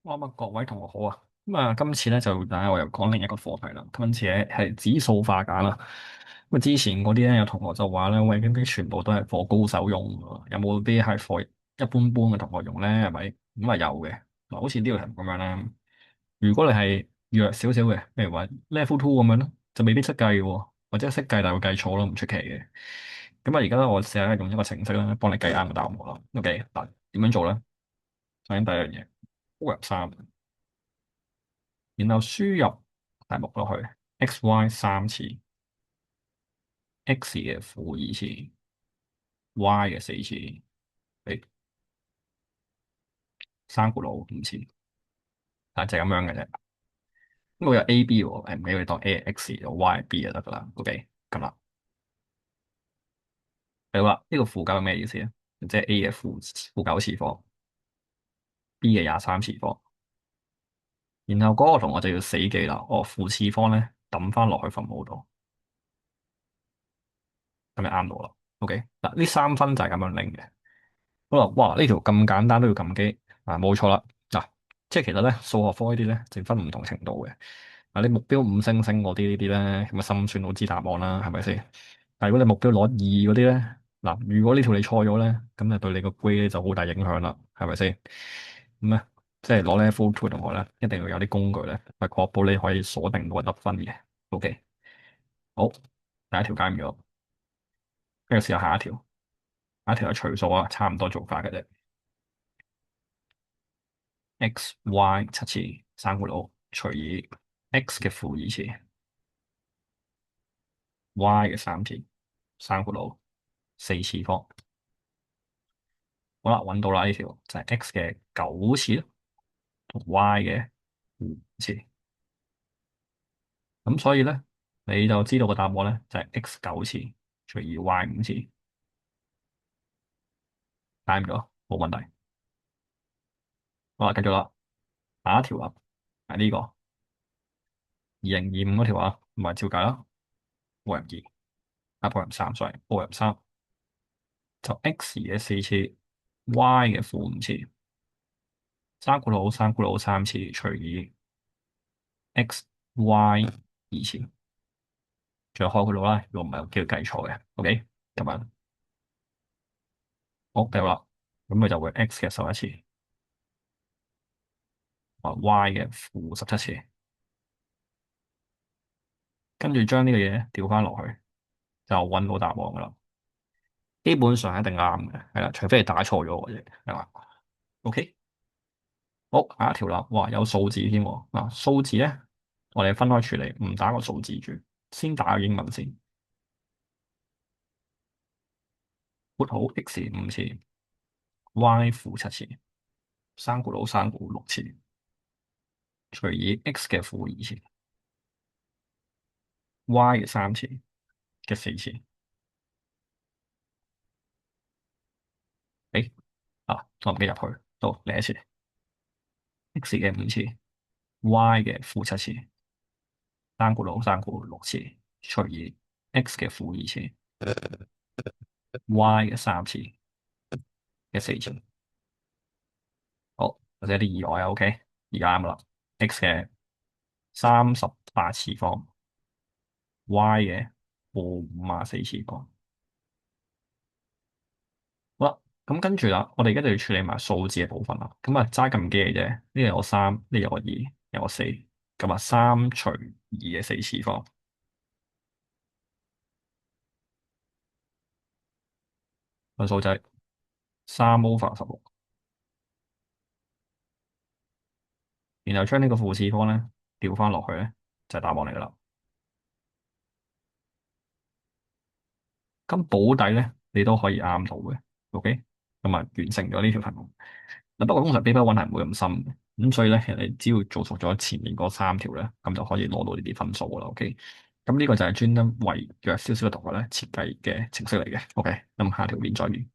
咁各位同學好啊！今次咧就等下我又講另一個課題啦。今次咧係指數化簡啦。之前嗰啲咧有同學就話咧，喂，咁啲全部都係課高手用喎，有冇啲係課一般般嘅同學用咧？係咪？咁啊有嘅。嗱，好似呢個題目咁樣啦。如果你係弱少少嘅，譬如話 level two 咁樣咯，就未必識計嘅喎，或者識計但係會計錯咯，唔出奇嘅。而家咧我試下用一個程式咧，幫你計啱個答案啦。OK，嗱，點樣做咧？首先第一樣嘢，高入三。然後輸入題目落去，x、y 三次，x 嘅負二次，y 嘅四次，誒，生括號五次，就係咁樣嘅啫。咁我有 A、B 喎，唔俾佢當 A、X 就 Y、B 就得噶啦。OK，咁啦。你話呢個負九係咩意思啊？即係 A 嘅負九次方，B 嘅23次方。然後嗰個同學就要死記啦。我負次方咧抌翻落去分母度，咁就啱到啦。OK，嗱呢三分就係咁樣拎嘅。好啦，哇！呢條咁簡單都要撳機啊，冇錯啦。嗱，即係其實咧，數學科呢啲咧，就分唔同程度嘅。你目標五星星嗰啲呢啲咧，咁啊心算都知答案啦，係咪先？但係如果你目標攞二嗰啲咧，嗱，如果呢條你錯咗咧，咁就對你個 grade 咧就好大影響啦，係咪先？咁咧，即係攞 level two 嘅同學咧，一定要有啲工具咧，去確保你可以鎖定到個得分嘅。OK，好，第一條解唔咗，跟住試下下一條，下一條係除數啊，差唔多做法嘅啫。x、y 七次生括號除以 x 嘅負二次，y 嘅三次生括號四次方。好啦，揾到啦，呢條就係 x 嘅九次咯，同 y 嘅負次。咁所以咧，你就知道個答案咧就係 x 九次除以 y 五次，解唔咗，冇問題。好啦，繼續啦，下一條啊，係呢個2025嗰條啊，唔係照計啦，O(m)2O(m)3sorry O(m)3就 x 嘅四次，y 嘅負五次，生括號三次除以 x、y 二次，仲有開括號啦，如果唔係，我叫佢計錯嘅。OK，咁樣好，繼續啦，咁佢就會 x 嘅11次，或 y 嘅負17次，跟住將呢個嘢調翻落去，就揾到答案噶啦。基本上一定啱嘅，係啦，除非係打錯咗嘅啫，係嘛？OK，好，下一條啦，哇，有數字添喎，嗱，數字咧，我哋分開處理，唔打個數字住，先打個英文先，括號 x 五次，y 負七次，生括號六次，除以 x 嘅負二次，y 嘅三次嘅四次，誒，我唔記入去，到嚟一次，x 嘅五次，y 嘅負七次，生括號六次，除以 x 嘅負二次，y 嘅三次嘅四次。好，或者有啲意外啊，OK，而家啱啦。x 嘅38次方，y 嘅負54次方。好啦，咁跟住啦，我哋而家就要處理埋數字嘅部分啦。咁啊，齋撳機嘅啫。呢度有個三，呢度有個二，有個四。咁啊，三除二嘅四次方，個數仔3/16。然後將呢個負次方咧調翻落去咧，就係答案嚟噶啦。咁保底咧，你都可以啱到嘅，OK？咁啊，完成咗呢條題目。嗱，不過通常 paper one 係唔會咁深嘅，咁所以咧，其實你只要做熟咗前面嗰三條咧，咁就可以攞到呢啲分數噶啦，OK？咁呢個就係專登為弱少少嘅同學咧設計嘅程式嚟嘅，OK？咁下條片再見。